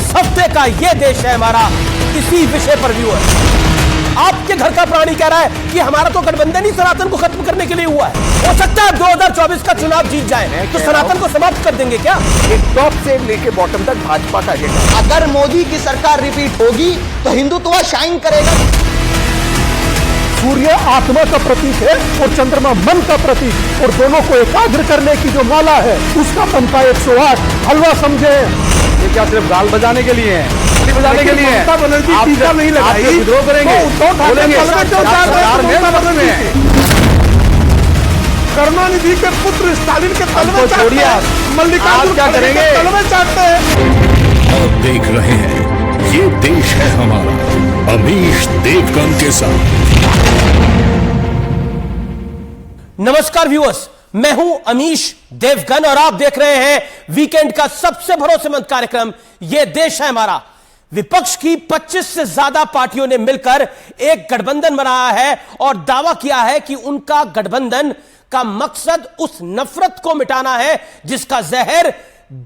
इस हफ्ते का ये देश है हमारा, इसी विषय पर व्यूअर्स। आपके घर का प्राणी कह रहा है कि हमारा तो गठबंधन ही सनातन को खत्म करने के लिए हुआ है। हो सकता है 2024 का चुनाव जीत जाए तो सनातन को समाप्त कर देंगे क्या? टॉप से लेके बॉटम तक भाजपा का एजेंडा। अगर मोदी की सरकार रिपीट होगी तो हिंदुत्व शाइन करेगा। सूर्य आत्मा का प्रतीक है और चंद्रमा मन का प्रतीक, और दोनों को एकाग्र करने की जो माला है उसका पंखा 108 हलवा समझे। ये क्या सिर्फ गाल बजाने के लिए है? बजाने के लिए है? आप टीका नहीं लगाई, विद्रोह करेंगे, बोलेंगे करुणानिधि के पुत्र स्टालिन के तलवे छोड़िए, मल्लिकार्जुन क्या करेंगे? तलवे चाटते हैं। आप देख रहे हैं ये देश है हमारा, अमीश देवगन के साथ। नमस्कार व्यूअर्स, मैं हूं अमीश देवगन और आप देख रहे हैं वीकेंड का सबसे भरोसेमंद कार्यक्रम ये देश है हमारा। विपक्ष की 25 से ज्यादा पार्टियों ने मिलकर एक गठबंधन बनाया है और दावा किया है कि उनका गठबंधन का मकसद उस नफरत को मिटाना है जिसका जहर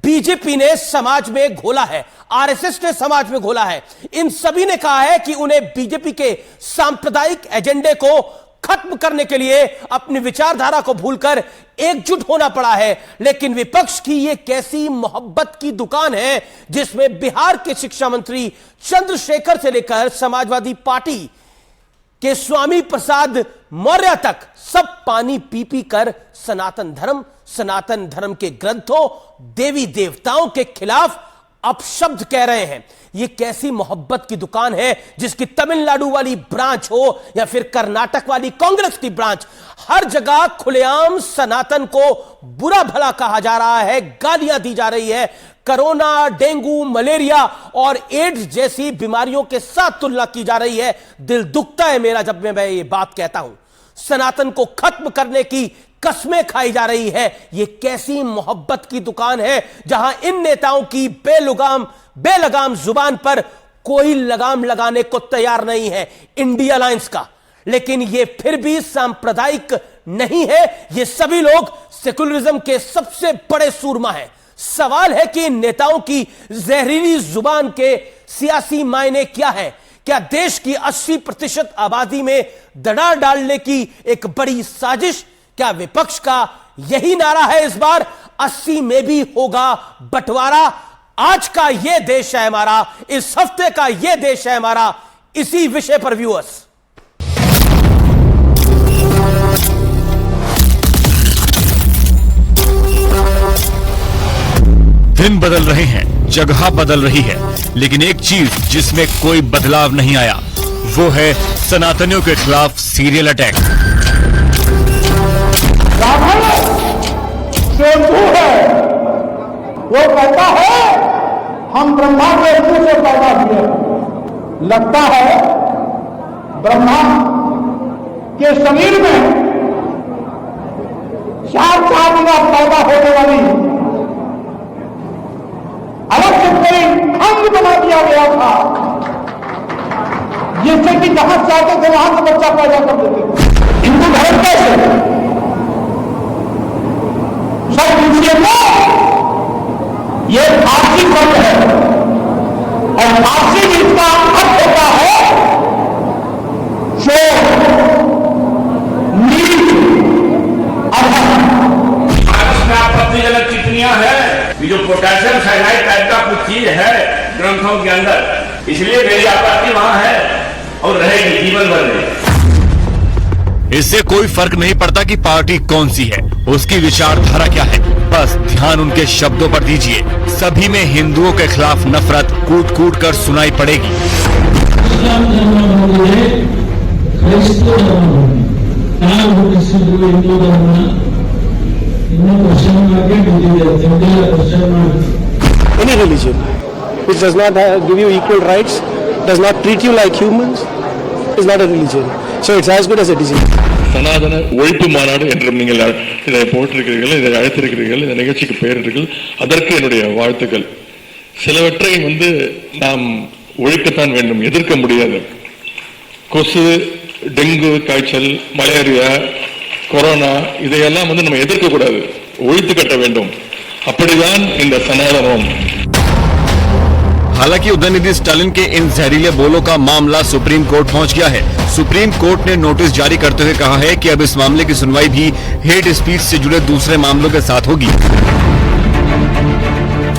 बीजेपी ने समाज में घोला है, आरएसएस ने समाज में घोला है। इन सभी ने कहा है कि उन्हें बीजेपी के सांप्रदायिक एजेंडे को खत्म करने के लिए अपनी विचारधारा को भूलकर एकजुट होना पड़ा है। लेकिन विपक्ष की यह कैसी मोहब्बत की दुकान है जिसमें बिहार के शिक्षा मंत्री चंद्रशेखर से लेकर समाजवादी पार्टी के स्वामी प्रसाद मौर्य तक सब पानी पी पी कर सनातन धर्म के ग्रंथों, देवी देवताओं के खिलाफ अपशब्द कह रहे हैं। यह कैसी मोहब्बत की दुकान है जिसकी तमिलनाडु वाली ब्रांच हो या फिर कर्नाटक वाली कांग्रेस की ब्रांच, हर जगह खुलेआम सनातन को बुरा भला कहा जा रहा है, गालियां दी जा रही है। कोरोना, डेंगू, मलेरिया और एड्स जैसी बीमारियों के साथ तुलना की जा रही है। दिल दुखता है मेरा जब मैं ये बात कहता हूं। सनातन को खत्म करने की कस्में खाई जा रही है। यह कैसी मोहब्बत की दुकान है जहां इन नेताओं की बेलगाम जुबान पर कोई लगाम लगाने को तैयार नहीं है इंडिया अलायंस का। लेकिन यह फिर भी सांप्रदायिक नहीं है, ये सभी लोग सेकुलरिज्म के सबसे बड़े सूरमा हैं। सवाल है कि इन नेताओं की जहरीली जुबान के सियासी मायने क्या है? क्या देश की 80% आबादी में दरार डालने की एक बड़ी साजिश? क्या विपक्ष का यही नारा है इस बार 80 में भी होगा बंटवारा? आज का यह देश है हमारा, इस हफ्ते का यह देश है हमारा, इसी विषय पर व्यूअर्स। दिन बदल रहे हैं, जगह बदल रही है, लेकिन एक चीज जिसमें कोई बदलाव नहीं आया वो है सनातनियों के खिलाफ सीरियल अटैक। स्वयंभू है, वो कहता है हम ब्रह्मा के मुंह से पैदा हुए। लगता है ब्रह्मा के शरीर में 4 गुना पैदा होने वाली अलग से कोई अंग बना दिया गया था जिससे कि जहां चाहते थे वहां से बच्चा पैदा कर देते थे। हिंदू धर्म कैसे सब दूसरे को ये फारसी शब्द है और फारसी जिसका अर्थ होता है जो नीच में आपत्तिजनक टिप्पणियां है, जो पोटेशियम साइनाइड टाइप का कुछ चीज है ग्रंथों के अंदर, इसलिए मेरी आपत्ति वहां है और रहेगी जीवन भर में। इससे कोई फर्क नहीं पड़ता कि पार्टी कौन सी है, उसकी विचारधारा क्या है, बस ध्यान उनके शब्दों पर दीजिए। सभी में हिंदुओं के खिलाफ नफरत कूट कूट कर सुनाई पड़ेगी। Any religion which does not give you equal rights, does not treat you like humans, is not a religion. So it's as good as a disease. சனாதன ஒழிப்பு மாநாடு என்றும் நீங்கள் இதை போட்டிருக்கிறீர்கள், இதை அழைத்திருக்கிறீர்கள், இந்த நிகழ்ச்சிக்கு பெயரிட்டீர்கள். அதற்கு என்னுடைய வாழ்த்துக்கள். சிலவற்றை நாம் ஒழிக்கத்தான் வேண்டும், எதிர்க்க முடியாது. கொசு, டெங்கு காய்ச்சல், மலேரியா, கொரோனா இதையெல்லாம் நம்ம எதிர்க்க கூடாது, ஒழித்து கட்ட வேண்டும். அப்படிதான் இந்த சனாதனம். हालांकि उदयनिधि स्टालिन के इन जहरीले बोलों का मामला सुप्रीम कोर्ट पहुंच गया है। सुप्रीम कोर्ट ने नोटिस जारी करते हुए कहा है कि अब इस मामले की सुनवाई भी हेट स्पीच से जुड़े दूसरे मामलों के साथ होगी।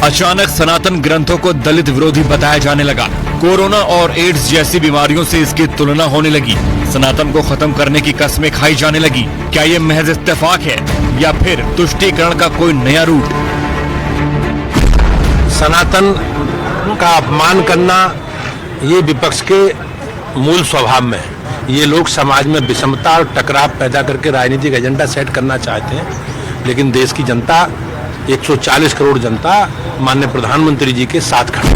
अचानक सनातन ग्रंथों को दलित विरोधी बताया जाने लगा। कोरोना और एड्स जैसी बीमारियों से इसकी तुलना होने लगी। सनातन को खत्म करने की कस्में खाई जाने लगी। क्या ये महज इत्तेफाक है या फिर तुष्टीकरण का कोई नया रूट? सनातन का अपमान करना ये विपक्ष के मूल स्वभाव में है। ये लोग समाज में विषमता और टकराव पैदा करके राजनीतिक एजेंडा सेट करना चाहते हैं, लेकिन देश की जनता 140 करोड़ जनता माननीय प्रधानमंत्री जी के साथ खड़ी।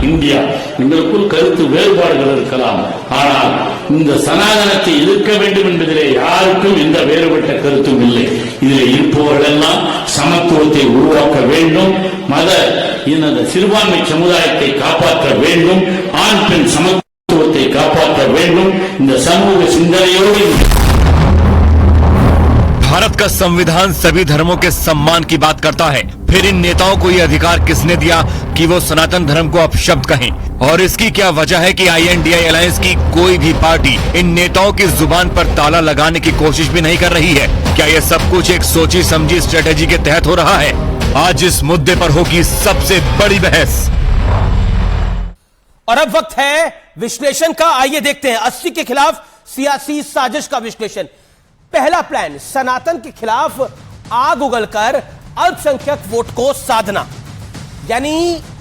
இந்தியா எங்களுக்குள் கருத்து வேறுபாடுகள் இருக்கலாம், ஆனால் இந்த சனாதனத்தை எதிர்க்க வேண்டும் என்பதிலே யாருக்கும் எந்த வேறுபட்ட கருத்தும் இல்லை. இதில் இருப்பவர்களெல்லாம் சமத்துவத்தை உருவாக்க வேண்டும், மத இன சிறுபான்மை சமுதாயத்தை காப்பாற்ற வேண்டும், ஆண் பெண் சமத்துவத்தை காப்பாற்ற வேண்டும். இந்த சமூக சிந்தனையோடு भारत का संविधान सभी धर्मों के सम्मान की बात करता है। फिर इन नेताओं को ये अधिकार किसने दिया कि वो सनातन धर्म को अपशब्द कहें? और इसकी क्या वजह है कि INDI अलायंस की कोई भी पार्टी इन नेताओं की जुबान पर ताला लगाने की कोशिश भी नहीं कर रही है? क्या ये सब कुछ एक सोची समझी स्ट्रेटेजी के तहत हो रहा है? आज इस मुद्दे पर होगी सबसे बड़ी बहस। और अब वक्त है विश्लेषण का। आइए देखते हैं 80 के खिलाफ सियासी साजिश का विश्लेषण। पहला प्लान, सनातन के खिलाफ आग उगलकर अल्पसंख्यक वोट को साधना, यानी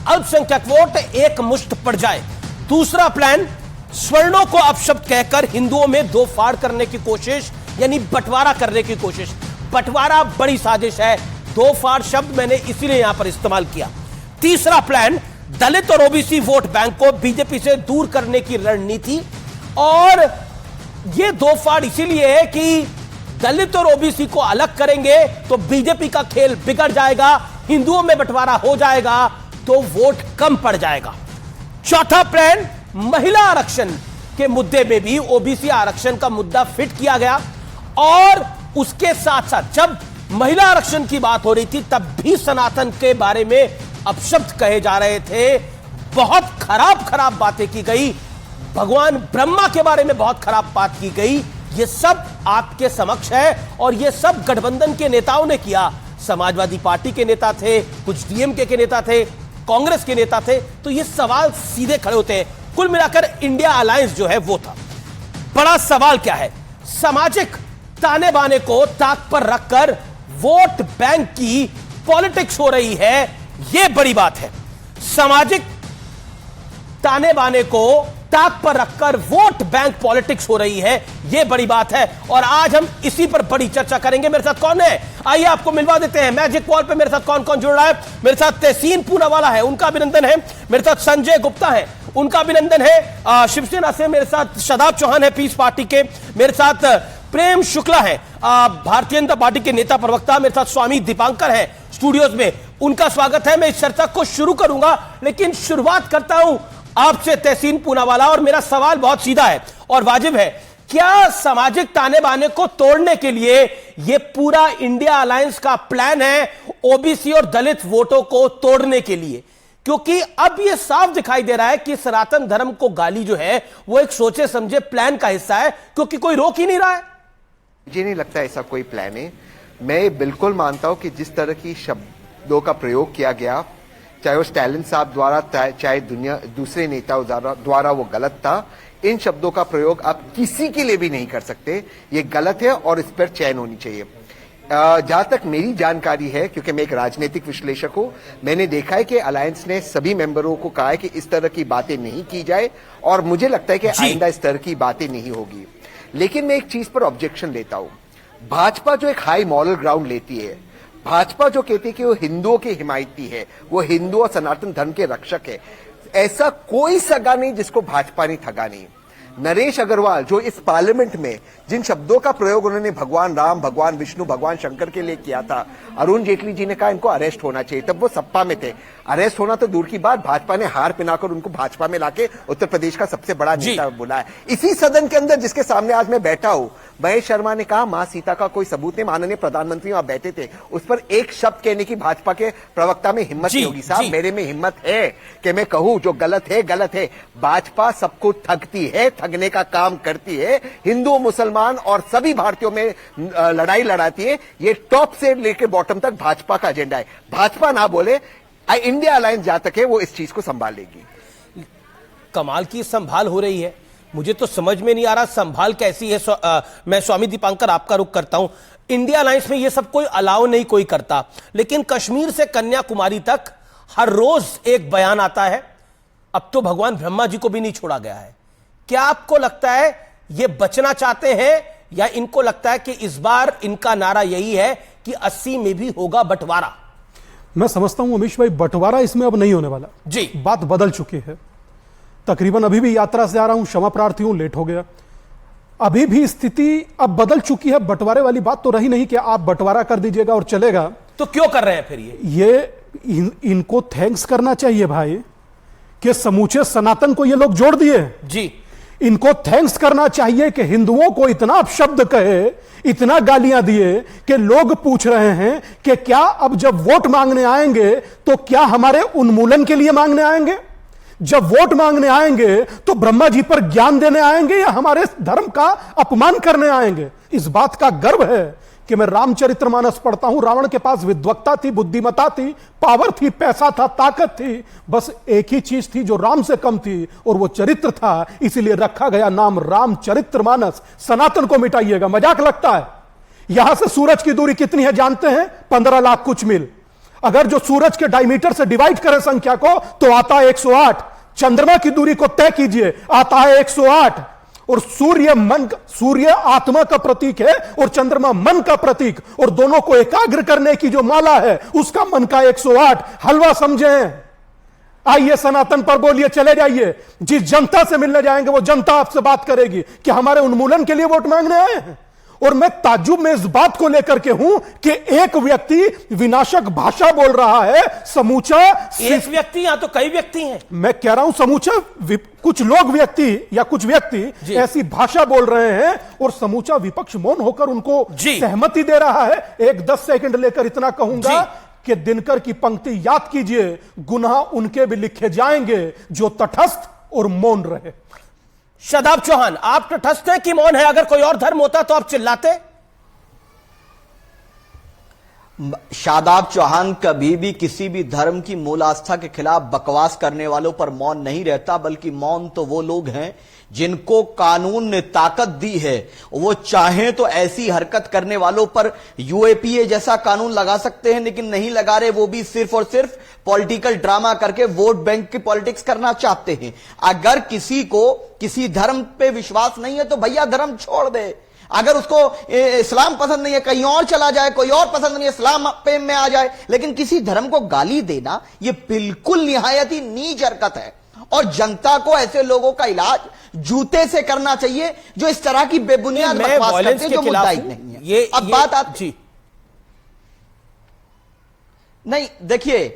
अल्पसंख्यक वोट एक मुश्त पड़ जाए। दूसरा प्लान, स्वर्णों को अपशब्द कहकर हिंदुओं में दो फाड़ करने की कोशिश, यानी बंटवारा करने की कोशिश। बंटवारा बड़ी साजिश है, दो फाड़ शब्द मैंने इसीलिए यहां पर इस्तेमाल किया। तीसरा प्लान, दलित और ओबीसी वोट बैंक को बीजेपी से दूर करने की रणनीति, और यह दो फाड़ इसीलिए है कि दलित और ओबीसी को अलग करेंगे तो बीजेपी का खेल बिगड़ जाएगा, हिंदुओं में बंटवारा हो जाएगा तो वोट कम पड़ जाएगा। चौथा प्लान, महिला आरक्षण के मुद्दे में भी ओबीसी आरक्षण का मुद्दा फिट किया गया, और उसके साथ साथ जब महिला आरक्षण की बात हो रही थी तब भी सनातन के बारे में अपशब्द कहे जा रहे थे, बहुत खराब बातें की गई, भगवान ब्रह्मा के बारे में बहुत खराब बात की गई। ये सब आपके समक्ष है और ये सब गठबंधन के नेताओं ने किया। समाजवादी पार्टी के नेता थे, कुछ डीएमके के नेता थे, कांग्रेस के नेता थे, तो ये सवाल सीधे खड़े होते हैं। कुल मिलाकर इंडिया अलायंस जो है वो था। बड़ा सवाल क्या है? सामाजिक ताने बाने को ताक पर रखकर वोट बैंक की पॉलिटिक्स हो रही है, यह बड़ी बात है। सामाजिक ताने बाने को ताक पर रखकर वोट बैंक पॉलिटिक्स हो रही है, यह बड़ी बात है, और आज हम इसी पर बड़ी चर्चा करेंगे। मेरे साथ कौन है, आइए आपको मिलवा देते हैं। मैजिक वॉल पे मेरे साथ कौन कौन जुड़ रहा है? मेरे साथ तहसीन पूनावाला है, उनका अभिनंदन है। मेरे साथ संजय गुप्ता है, उनका अभिनंदन है। शिवसेना से मेरे साथ शदाब चौहान है, पीस पार्टी के। मेरे साथ प्रेम शुक्ला है, भारतीय जनता पार्टी के नेता प्रवक्ता। मेरे साथ स्वामी दीपांकर है स्टूडियोज में, उनका स्वागत है। मैं इस चर्चा को शुरू करूंगा, लेकिन शुरुआत करता हूं आपसे तहसीन पूनावाला, और मेरा सवाल बहुत सीधा है और वाजिब है। क्या सामाजिक ताने बाने को तोड़ने के लिए यह पूरा इंडिया अलायंस का प्लान है, ओबीसी और दलित वोटों को तोड़ने के लिए? क्योंकि अब यह साफ दिखाई दे रहा है कि सनातन धर्म को गाली जो है वो एक सोचे समझे प्लान का हिस्सा है, क्योंकि कोई रोक ही नहीं रहा है। मुझे नहीं लगता ऐसा कोई प्लान है। मैं बिल्कुल मानता हूं कि जिस तरह की शब्दों का प्रयोग किया गया, चाहे वो स्टालिन साहब द्वारा, चाहे दूसरे नेताओं द्वारा, वो गलत था। इन शब्दों का प्रयोग आप किसी के लिए भी नहीं कर सकते, ये गलत है और इस पर चैन होनी चाहिए। जहां तक मेरी जानकारी है, क्योंकि मैं एक राजनीतिक विश्लेषक हूं, मैंने देखा है कि अलायंस ने सभी मेंबरों को कहा है कि इस तरह की बातें नहीं की जाए, और मुझे लगता है कि आइंदा इस तरह की बातें नहीं होगी। लेकिन मैं एक चीज पर ऑब्जेक्शन लेता हूं। भाजपा जो एक हाई मॉरल ग्राउंड लेती है, भाजपा जो कहती है कि वो हिंदुओं की हिमायती है, वो हिंदू और सनातन धर्म के रक्षक है, ऐसा कोई सगा नहीं जिसको भाजपा ने ठगा नहीं। नरेश अग्रवाल जो इस पार्लियामेंट में जिन शब्दों का प्रयोग उन्होंने भगवान राम, भगवान विष्णु, भगवान शंकर के लिए किया था, अरुण जेटली जी ने कहा इनको अरेस्ट होना चाहिए, तब वो सत्ता में थे। अरेस्ट होना तो दूर की बात, भाजपा ने हार पिनाकर उनको भाजपा में लाके उत्तर प्रदेश का सबसे बड़ा नेता बुलाया। इसी सदन के अंदर जिसके सामने आज मैं बैठा हूं, महेश शर्मा ने कहा मां सीता का कोई सबूत नहीं, माननीय प्रधानमंत्री वहां बैठे थे, उस पर एक शब्द कहने की भाजपा के प्रवक्ता में हिम्मत नहीं होगी। साहब मेरे में हिम्मत है कि मैं कहूं जो गलत है गलत है। भाजपा सबको ठगती है, ठगने का काम करती है, हिंदू मुसलमान और सभी भारतीयों में लड़ाई लड़ाती है। ये टॉप से लेकर बॉटम तक भाजपा का एजेंडा है। भाजपा ना बोले, इंडिया अलायंस जहां तक है वो इस चीज को संभाल लेगी। कमाल की संभाल हो रही है, मुझे तो समझ में नहीं आ रहा संभाल कैसी है। मैं स्वामी दीपांकर आपका रुख करता हूं। इंडिया अलायंस में यह सब कोई अलाउ नहीं कोई करता, लेकिन कश्मीर से कन्याकुमारी तक हर रोज एक बयान आता है। अब तो भगवान ब्रह्मा जी को भी नहीं छोड़ा गया है। क्या आपको लगता है ये बचना चाहते हैं, या इनको लगता है कि इस बार इनका नारा यही है कि 80 में भी होगा बंटवारा? मैं समझता हूं अमीश भाई, बंटवारा इसमें अब नहीं होने वाला जी। बात बदल चुकी है। तकरीबन अभी भी यात्रा से आ रहा हूं, क्षमा प्रार्थी हूं, लेट हो गया। अभी भी स्थिति अब बदल चुकी है। बंटवारे वाली बात तो रही नहीं कि आप बंटवारा कर दीजिएगा और चलेगा। तो क्यों कर रहे हैं फिर इनको थैंक्स करना चाहिए भाई कि समूचे सनातन को ये लोग जोड़ दिए जी। इनको थैंक्स करना चाहिए कि हिंदुओं को इतना अपशब्द कहे, इतना गालियां दिए कि लोग पूछ रहे हैं कि क्या अब जब वोट मांगने आएंगे तो क्या हमारे उन्मूलन के लिए मांगने आएंगे? जब वोट मांगने आएंगे तो ब्रह्मा जी पर ज्ञान देने आएंगे या हमारे धर्म का अपमान करने आएंगे? इस बात का गर्व है कि मैं रामचरितमानस पढ़ता हूं। रावण के पास विद्वत्ता थी, बुद्धिमत्ता थी, पावर थी, पैसा था, ताकत थी, बस एक ही चीज थी जो राम से कम थी और वो चरित्र था। इसीलिए रखा गया नाम रामचरितमानस। सनातन को मिटाइएगा, मजाक लगता है। यहां से सूरज की दूरी कितनी है जानते हैं? 15 लाख कुछ मील। अगर जो सूरज के डायमीटर से डिवाइड करें संख्या को तो आता है 108। चंद्रमा की दूरी को तय कीजिए, आता है 108। और सूर्य आत्मा का प्रतीक है और चंद्रमा मन का प्रतीक, और दोनों को एकाग्र करने की जो माला है उसका मन का 108। हलवा समझे? आइए सनातन पर बोलिए, चले जाइए। जिस जनता से मिलने जाएंगे वो जनता आपसे बात करेगी कि हमारे उन्मूलन के लिए वोट मांगने आए हैं। और मैं ताज्जुब में इस बात को लेकर के हूं कि एक व्यक्ति विनाशक भाषा बोल रहा है, समूचा एक व्यक्ति, यहां तो कई व्यक्ति हैं। मैं कह रहा हूं समूचा कुछ लोग व्यक्ति या कुछ व्यक्ति ऐसी भाषा बोल रहे हैं और समूचा विपक्ष मौन होकर उनको सहमति दे रहा है। एक 10 सेकंड लेकर इतना कहूंगा कि दिनकर की पंक्ति याद कीजिए, गुनाह उनके भी लिखे जाएंगे जो तटस्थ और मौन रहे। शादाब चौहान, आप तटस्थ हैं कि मौन है? अगर कोई और धर्म होता तो आप चिल्लाते? शादाब चौहान कभी भी किसी भी धर्म की मूल आस्था के खिलाफ बकवास करने वालों पर मौन नहीं रहता, बल्कि मौन तो वो लोग हैं जिनको कानून ने ताकत दी है। वो चाहें तो ऐसी हरकत करने वालों पर यूएपीए जैसा कानून लगा सकते हैं, लेकिन नहीं लगा रहे। वो भी सिर्फ और सिर्फ पॉलिटिकल ड्रामा करके वोट बैंक की पॉलिटिक्स करना चाहते हैं। अगर किसी को किसी धर्म पे विश्वास नहीं है तो भैया धर्म छोड़ दे। अगर उसको इस्लाम पसंद नहीं है कहीं और चला जाए, कोई और पसंद नहीं है इस्लाम पे में आ जाए, लेकिन किसी धर्म को गाली देना यह बिल्कुल निहायत ही नीच हरकत है। और जनता को ऐसे लोगों का इलाज जूते से करना चाहिए जो इस तरह की बेबुनियाद बकवास करते हैं, जो मुद्दा ही नहीं है। अब बात आती नहीं, देखिए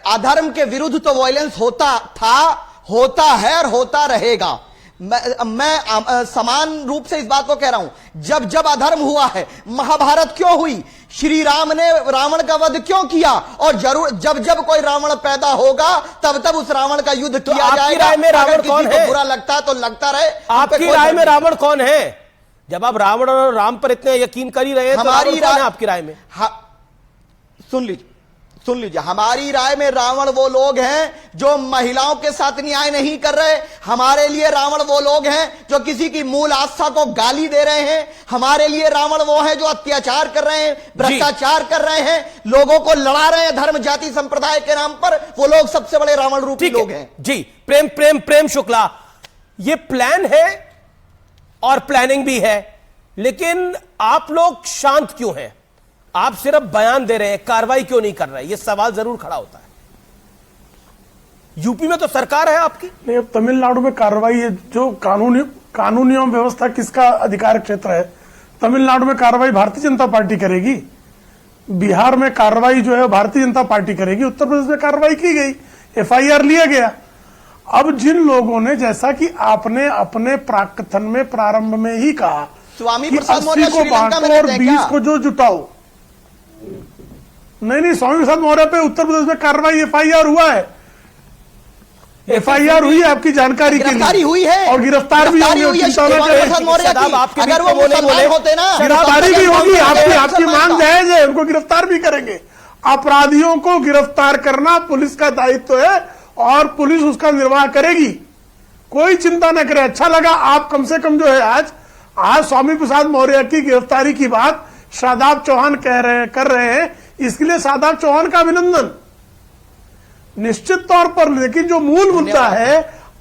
अधर्म के विरुद्ध तो वायलेंस होता था, होता है और होता रहेगा। मैं समान रूप से इस बात को कह रहा हूं। जब जब अधर्म हुआ है, महाभारत क्यों हुई, श्री राम ने रावण का वध क्यों किया, और जरूर जब जब कोई रावण पैदा होगा तब तब उस रावण का युद्ध किया जाएगा। आपकी राय में रावण कौन है? बुरा लगता है तो लगता रहे। आपकी राय में रावण कौन है? जब आप रावण और राम पर इतने यकीन कर ही रहे हैं, हमारी राय आपकी राय में सुन लीजिए, हमारी राय में रावण वो लोग हैं जो महिलाओं के साथ न्याय नहीं कर रहे। हमारे लिए रावण वो लोग हैं जो किसी की मूल आस्था को गाली दे रहे हैं। हमारे लिए रावण वो है जो अत्याचार कर रहे हैं, भ्रष्टाचार कर रहे हैं, लोगों को लड़ा रहे हैं धर्म जाति संप्रदाय के नाम पर। वो लोग सबसे बड़े रावण रूपी लोग हैं। जी, प्रेम शुक्ला, ये प्लान है और प्लानिंग भी है, लेकिन आप लोग शांत क्यों हैं? आप सिर्फ बयान दे रहे हैं, कार्रवाई क्यों नहीं कर रहे? यह सवाल जरूर खड़ा होता है। यूपी में तो सरकार है आपकी। नहीं, अब तमिलनाडु में कार्रवाई है, जो कानून एवं व्यवस्था किसका अधिकार क्षेत्र है, तमिलनाडु में कार्रवाई भारतीय जनता पार्टी करेगी, बिहार में कार्रवाई जो है भारतीय जनता पार्टी करेगी, उत्तर प्रदेश में कार्रवाई की गई, एफआईआर लिया गया। अब जिन लोगों ने, जैसा कि आपने अपने प्राकथन में प्रारंभ में ही कहा, स्वामी कि प्रसाद 80 मौर्य को श्रीलंका बांटो में और रहते हैं 20 क्या? को जो जुटाओ। नहीं, स्वामी प्रसाद मौर्य पे उत्तर प्रदेश में कार्रवाई एफआईआर हुआ है, एफआईआर हुई है आपकी जानकारी के लिए, गिरफ्तारी हुई है और गिरफ्तार भी होंगे, चिंता न करें। अगर वो मुसलमान होते ना, गिरफ्तारी भी होगी, आपकी मांग जायज है, उनको गिरफ्तार भी करेंगे। अपराधियों को गिरफ्तार करना पुलिस का दायित्व है और पुलिस उसका निर्वाह करेगी, कोई चिंता न करें। अच्छा लगा आप कम से कम जो है आज स्वामी प्रसाद मौर्य की गिरफ्तारी की बात शादाब चौहान कर रहे हैं, इसके लिए शादाब चौहान का अभिनंदन निश्चित तौर पर। लेकिन जो मूल मुद्दा है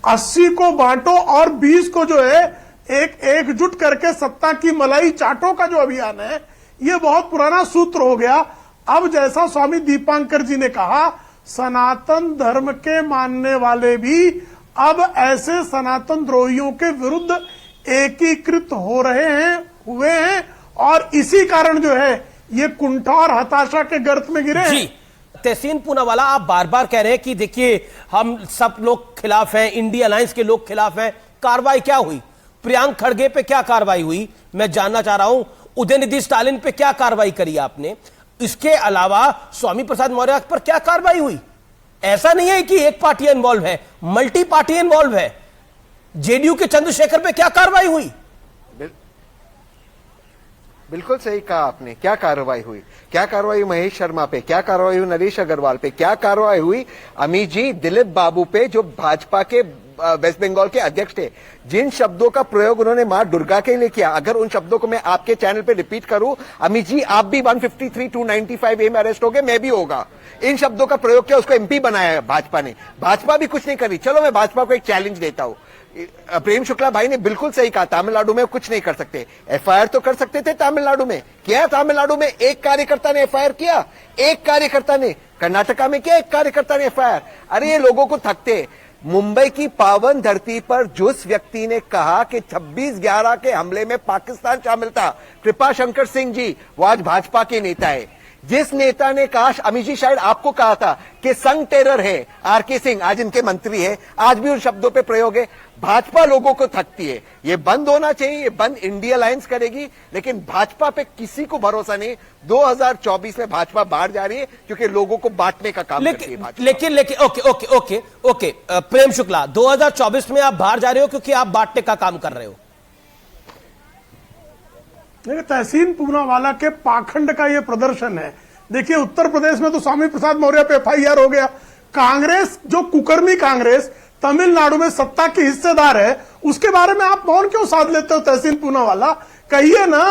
80 को बांटो और 20 को जो है एकजुट करके सत्ता की मलाई चाटो का जो अभियान है, ये बहुत पुराना सूत्र हो गया। अब जैसा स्वामी दीपांकर जी ने कहा, सनातन धर्म के मानने वाले भी अब ऐसे सनातन द्रोहियों के विरुद्ध एकीकृत हुए हैं और इसी कारण जो है ये कुंठा और हताशा के गर्त में गिरे हैं। तहसीन पूनावाला, आप बार बार कह रहे हैं कि देखिए हम सब लोग खिलाफ हैं, इंडिया अलायंस के लोग खिलाफ हैं। कार्रवाई क्या हुई? प्रियांक खड़गे पे क्या कार्रवाई हुई? मैं जानना चाह रहा हूं। उदयनिधि स्टालिन पे क्या कार्रवाई करी आपने? इसके अलावा स्वामी प्रसाद मौर्य पर क्या कार्रवाई हुई? ऐसा नहीं है कि एक पार्टी इन्वॉल्व है, मल्टी पार्टी इन्वॉल्व है। जेडीयू के चंद्रशेखर पे क्या कार्रवाई हुई? बिल्कुल सही कहा आपने। क्या कार्रवाई हुई? क्या कार्रवाई हुई महेश शर्मा पे? क्या कार्रवाई हुई नरेश अग्रवाल पे? क्या कार्रवाई हुई अमित जी दिलीप बाबू पे, जो भाजपा के वेस्ट बंगाल के अध्यक्ष थे? जिन शब्दों का प्रयोग उन्होंने मां दुर्गा के लिए किया, अगर उन शब्दों को मैं आपके चैनल पे रिपीट करूं, अमित जी आप भी 153 295 ए में अरेस्ट हो गए, मैं भी होगा। इन शब्दों का प्रयोग किया, उसको एमपी बनाया भाजपा ने। भाजपा भी कुछ नहीं करी। चलो मैं भाजपा को एक चैलेंज देता हूं। प्रेम शुक्ला भाई ने बिल्कुल सही कहा, तमिलनाडु में कुछ नहीं कर सकते। एफआईआर तो कर सकते थे तमिलनाडु में, किया तमिलनाडु में एक कार्यकर्ता ने एफआईआर किया, एक कार्यकर्ता ने। कर्नाटका में क्या एक कार्यकर्ता ने एफआईआर? अरे ये लोगों को थकते। मुंबई की पावन धरती पर जिस व्यक्ति ने कहा कि 26/11 के हमले में पाकिस्तान शामिल था, कृपा शंकर सिंह जी, वो आज भाजपा के नेता है। जिस नेता ने कहा, अमित जी शायद आपको कहा था कि संघ टेरर है, आरके सिंह आज इनके मंत्री है, आज भी उन शब्दों पे प्रयोग है। भाजपा लोगों को थकती है, ये बंद होना चाहिए। ये बंद इंडिया अलायंस करेगी, लेकिन भाजपा पे किसी को भरोसा नहीं। 2024 में भाजपा बाहर जा रही है क्योंकि लोगों को बांटने का काम करती है भाजपा। लेकिन ओके प्रेम शुक्ला, 2024 में आप बाहर जा रहे हो क्योंकि आप बांटने का काम कर रहे हो। देखिए, तहसीन पूनावाला के पाखंड का यह प्रदर्शन है। देखिए, उत्तर प्रदेश में तो स्वामी प्रसाद मौर्य पे एफआईआर हो गया। कांग्रेस, जो कुकर्मी कांग्रेस तमिलनाडु में सत्ता की हिस्सेदार है, उसके बारे में आप मौन क्यों साध लेते हो? तहसीन पूनावाला, कहिए ना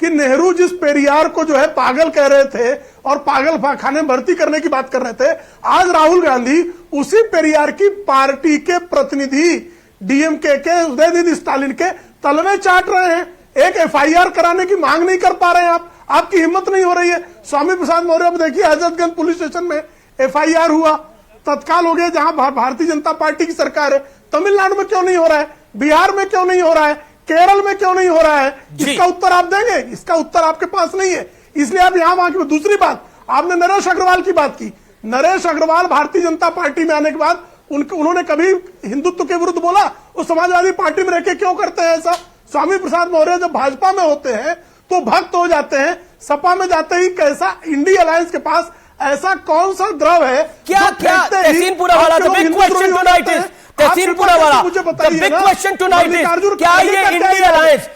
कि नेहरू जिस पेरियार को जो है पागल कह रहे थे और पागल खाने में भर्ती करने की बात कर रहे थे, आज राहुल गांधी उसी पेरियार की पार्टी के प्रतिनिधि डीएमके के उदयनिधि स्टालिन के तलवे चाट रहे हैं। एक एफआईआर कराने की मांग नहीं कर पा रहे हैं आप, आपकी हिम्मत नहीं हो रही है। स्वामी प्रसाद मौर्य में देखिए, हजरतगंज पुलिस स्टेशन में एफआईआर हुआ, तत्काल हो गया, जहां भारतीय जनता पार्टी की सरकार है। तमिलनाडु में क्यों नहीं हो रहा है? बिहार में क्यों नहीं हो रहा है? केरल में क्यों नहीं हो रहा है? इसका उत्तर आप देंगे? इसका उत्तर आपके पास नहीं है, इसलिए आप यहां वहां की। दूसरी बात, आपने नरेश अग्रवाल की बात की। नरेश अग्रवाल भारतीय जनता पार्टी में आने के बाद उन्होंने कभी हिंदुत्व के विरुद्ध बोला? वो समाजवादी पार्टी में रहकर क्यों करते हैं ऐसा? स्वामी प्रसाद मौर्य जब भाजपा में होते हैं तो भक्त हो जाते हैं, सपा में जाते ही कैसा इंडिया अलायंस के पास ऐसा कौन सा द्रव है? क्या Tehseen Poonawalla, the big question tonight is, Tehseen Poonawalla, the big question tonight is, क्या ये इंडिया अलायंस,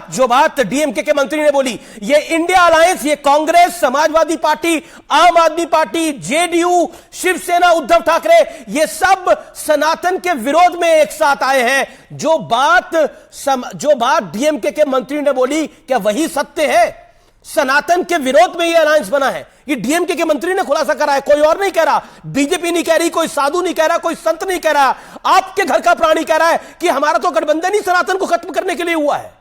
जो बात डीएमके के मंत्री ने बोली, ये इंडिया अलायंस, ये कांग्रेस, समाजवादी पार्टी, आम आदमी पार्टी, जेडीयू, शिवसेना, उद्धव ठाकरे, ये सब सनातन के विरोध में एक साथ आए हैं। जो बात डीएमके के मंत्री ने बोली, क्या वही सत्य है? सनातन के विरोध में यह अलायंस बना है, ये डीएमके के मंत्री ने खुलासा करा है, कोई और नहीं कह रहा। बीजेपी नहीं कह रही, कोई साधु नहीं कह रहा, कोई संत नहीं कह रहा, आपके घर का प्राणी कह रहा है कि हमारा तो गठबंधन ही सनातन को खत्म करने के लिए हुआ है।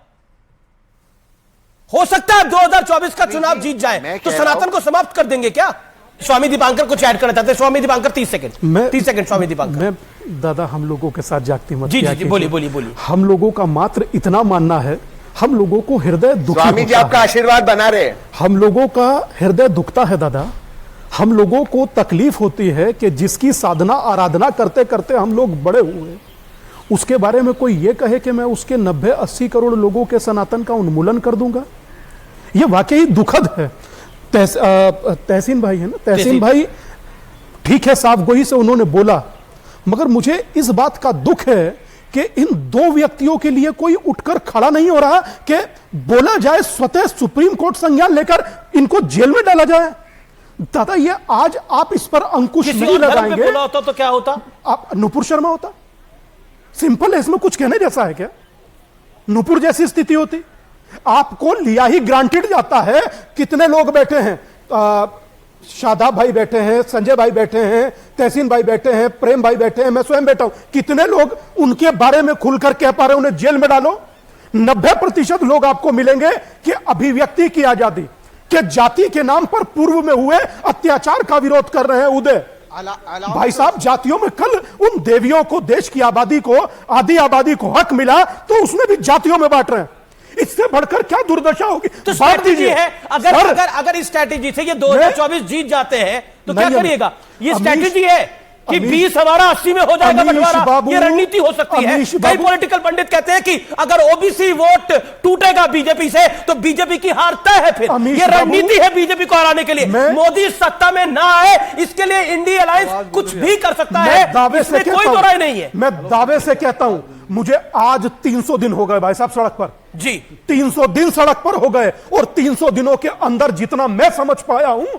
हो सकता है 2024 का चुनाव जीत जाए तो सनातन को समाप्त कर देंगे क्या? स्वामी दीपांकर कुछ ऐड करना चाहते हैं। स्वामी दीपांकर 30 सेकंड स्वामी दीपांकर। मैं दादा हम लोगों के साथ जागती मत जी किया जी जी, कीजिए। बोलिए। हम लोगों का मात्र इतना मानना है, हम लोगों को हृदय दुखी स्वामी जी होता आपका है। आशीर्वाद बना रहे। हम लोगों का हृदय दुखता है दादा। हम लोगों को तकलीफ होती है कि जिसकी साधना आराधना करते करते हम लोग बड़े हुए, उसके बारे में कोई ये कहे कि मैं उसके 90-80 करोड़ लोगों के सनातन का उन्मूलन कर दूंगा, यह वाकई दुखद है। तहसीन भाई है ना, तहसीन भाई ठीक है, साफ गोई से उन्होंने बोला, मगर मुझे इस बात का दुख है कि इन दो व्यक्तियों के लिए कोई उठकर खड़ा नहीं हो रहा कि बोला जाए स्वतः सुप्रीम कोर्ट संज्ञान लेकर इनको जेल में डाला जाए। दादा ये आज आप इस पर अंकुश नहीं लगाएंगे, बोला होता तो क्या होता? आप नुपुर शर्मा होता। सिंपल है, इसमें कुछ कहने जैसा है क्या? नुपुर जैसी स्थिति होती। आपको लिया ही ग्रांटेड जाता है। कितने लोग बैठे हैं, शादाब भाई बैठे हैं, संजय भाई बैठे हैं, तहसीन भाई बैठे हैं, प्रेम भाई बैठे हैं, मैं स्वयं बैठा हूं। कितने लोग उनके बारे में खुलकर कह पा रहे उन्हें जेल में डालो? 90% लोग आपको मिलेंगे कि अभिव्यक्ति की आजादी के जाति के नाम पर पूर्व में हुए अत्याचार का विरोध कर रहे हैं। उदय भाई साहब, जातियों में कल उन देवियों को, देश की आबादी को, आधी आबादी को हक मिला तो उसमें भी जातियों में बांट रहे हैं। इससे बढ़कर क्या दुर्दशा होगी? तो स्ट्रैटेजी है। अगर इस स्ट्रैटेजी से ये 2024 जीत जाते हैं तो क्या करिएगा? ये स्ट्रैटेजी है कि 20 हमारा 80 में हो जाएगा बंटवारा, ये रणनीति हो सकती है। कई पॉलिटिकल पंडित कहते हैं कि अगर ओबीसी वोट टूटेगा बीजेपी से तो बीजेपी की हार तय है। फिर ये रणनीति है बीजेपी को हराने के लिए। मोदी सत्ता में ना आए, इसके लिए इंडिया अलायंस कुछ भी कर सकता है, इसमें कोई दो राय नहीं है। मैं दावे से कहता हूं, मुझे आज 300 दिन हो गए भाई साहब सड़क पर जी, 300 दिन सड़क पर हो गए, और 300 दिनों के अंदर जितना मैं समझ पाया हूं,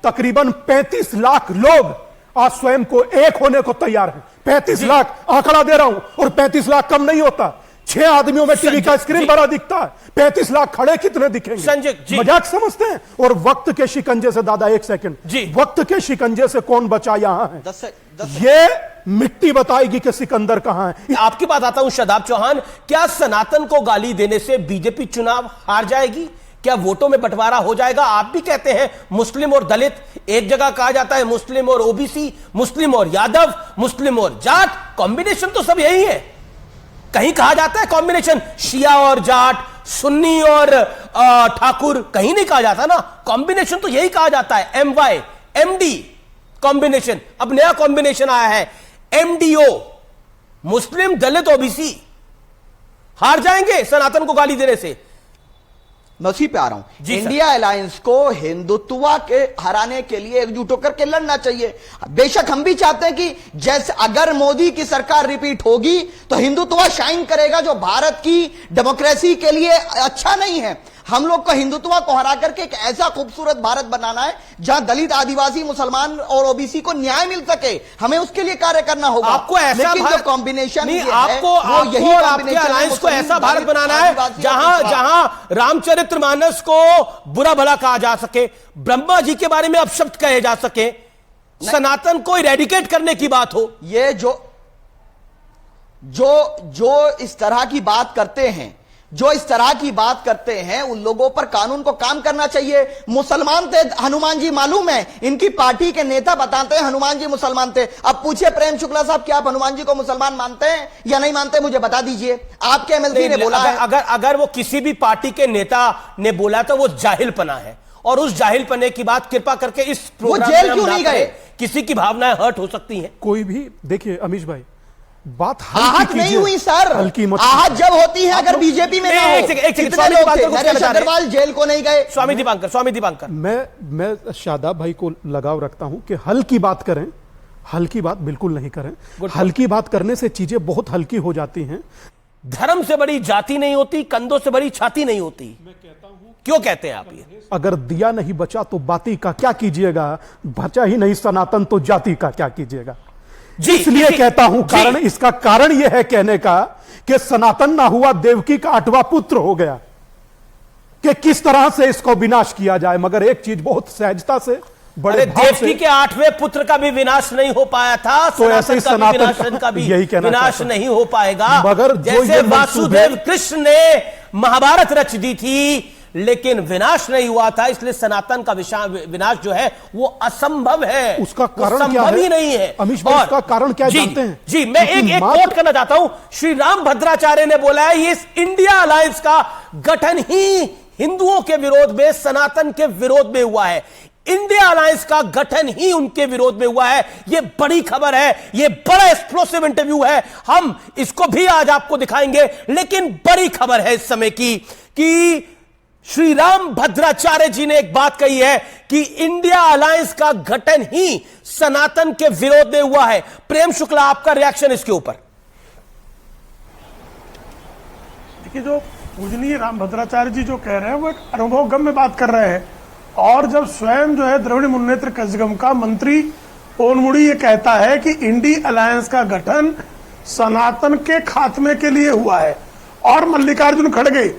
तकरीबन 35 लाख लोग आज स्वयं को एक होने को तैयार हैं। 35 लाख आंकड़ा दे रहा हूं, और 35 लाख कम नहीं होता। 6 आदमियों में टीवी का स्क्रीन बड़ा दिखता है, 35 लाख खड़े कितने दिखेंगे? संजय जी, मजाक समझते हैं। और वक्त के शिकंजे से दादा, एक सेकंड, वक्त के शिकंजे से कौन बचा यहां है? ये मिट्टी बताएगी कि सिकंदर कहां है। आपकी बात आता हूं शादाब चौहान, क्या सनातन को गाली देने से बीजेपी चुनाव हार जाएगी? क्या वोटों में बंटवारा हो जाएगा? आप भी कहते हैं मुस्लिम और दलित, एक जगह कहा जाता है मुस्लिम और ओबीसी, मुस्लिम और यादव, मुस्लिम और जाट, कॉम्बिनेशन तो सब यही है। कहीं कहा जाता है कॉम्बिनेशन शिया और जाट, सुन्नी और ठाकुर, कहीं नहीं कहा जाता ना। कॉम्बिनेशन तो यही कहा जाता है, MY MD कॉम्बिनेशन। अब नया कॉम्बिनेशन आया है MDO, मुस्लिम दलित ओबीसी। हार जाएंगे सनातन को गाली देने से। मैं उसी पे आ रहा हूं। इंडिया अलायंस को हिंदुत्व के हराने के लिए एकजुट होकर के लड़ना चाहिए। बेशक हम भी चाहते हैं कि जैसे अगर मोदी की सरकार रिपीट होगी तो हिंदुत्व शाइन करेगा, जो भारत की डेमोक्रेसी के लिए अच्छा नहीं है। हम लोग को हिंदुत्व को हरा करके एक ऐसा खूबसूरत भारत बनाना है जहां दलित, आदिवासी, मुसलमान और ओबीसी को न्याय मिल सके। हमें उसके लिए कार्य करना होगा। आपको ऐसा लेकिन जो कॉम्बिनेशन आपको आपके अलायंस को ऐसा भारत बनाना है जहां रामचरितमानस को बुरा भला कहा जा सके, ब्रह्मा जी के बारे में अपशब्द कहे जा सके, सनातन को इरेडिकेट करने की बात हो। ये जो इस तरह की बात करते हैं, उन लोगों पर कानून को काम करना चाहिए। मुसलमान थे हनुमान जी, मालूम है, इनकी पार्टी के नेता बताते हैं हनुमान जी मुसलमान थे। अब पूछिए प्रेम शुक्ला साहब, क्या आप हनुमान जी को मुसलमान मानते हैं या नहीं मानते? मुझे बता दीजिए। आपके एमएलसी ने बोला है। अगर वो किसी भी पार्टी के नेता ने बोला तो वो जाहिलपना है, और उस जाहिलपने की बात कृपा करके इस प्रोग्राम में जेल क्यों नहीं गए? किसी की भावनाएं हर्ट हो सकती हैं। कोई भी देखिए अमीश भाई, बात आहत नहीं हुई सर, हल्की मत। आहत जब होती है अगर बीजेपी में ना हो। नरेश अग्रवाल जेल को नहीं गए। स्वामी दीपांकर, मैं शादाब भाई को लगाव रखता हूं कि हल्की बात करें, हल्की बात बिल्कुल नहीं करें। हल्की बात करने से चीजें बहुत हल्की हो जाती हैं। धर्म से बड़ी जाति नहीं होती, कंधों से बड़ी छाती नहीं होती। मैं कहता हूं, क्यों कहते हैं आप ये? अगर दिया नहीं बचा तो बाती का क्या कीजिएगा, बचा ही नहीं सनातन तो जाति का क्या कीजिएगा। इसलिए कहता हूं, कारण इसका कारण यह है कहने का कि सनातन ना हुआ, देवकी का 8वां पुत्र हो गया, कि किस तरह से इसको विनाश किया जाए। मगर एक चीज बहुत सहजता से, बड़े देवकी के 8वें पुत्र का भी विनाश नहीं हो पाया था, तो ऐसे सनातन का भी यही कहना विनाश नहीं हो पाएगा। मगर जैसे वासुदेव कृष्ण ने महाभारत रच दी थी, लेकिन विनाश नहीं हुआ था, इसलिए सनातन का विनाश जो है वो असंभव है, उसका कारण क्या संभव है? ही नहीं है। अमीश भाई, उसका कारण क्या जानते हैं? जी, मैं एक कोट करना चाहता हूं। श्री राम भद्राचार्य ने बोला है, ये इंडिया अलायंस का गठन ही हिंदुओं के विरोध में, सनातन के विरोध में हुआ है। इंडिया अलायंस का गठन ही उनके विरोध में हुआ है। यह बड़ी खबर है, यह बड़ा एक्सप्लोसिव इंटरव्यू है, हम इसको भी आज आपको दिखाएंगे। लेकिन बड़ी खबर है इस समय की कि श्री राम भद्राचार्य जी ने एक बात कही है कि इंडिया अलायंस का गठन ही सनातन के विरोध में हुआ है। प्रेम शुक्ला, आपका रिएक्शन इसके ऊपर? देखिए, जो पूजनीय राम भद्राचार्य जी जो कह रहे हैं वो एक अनुभवगम्य बात कर रहे हैं। और जब स्वयं जो है द्रविड़ मुन्नेत्र कजगम का मंत्री पोनमुड़ी ये कहता है कि इंडी अलायंस का गठन सनातन के खात्मे के लिए हुआ है, और मल्लिकार्जुन खड़गे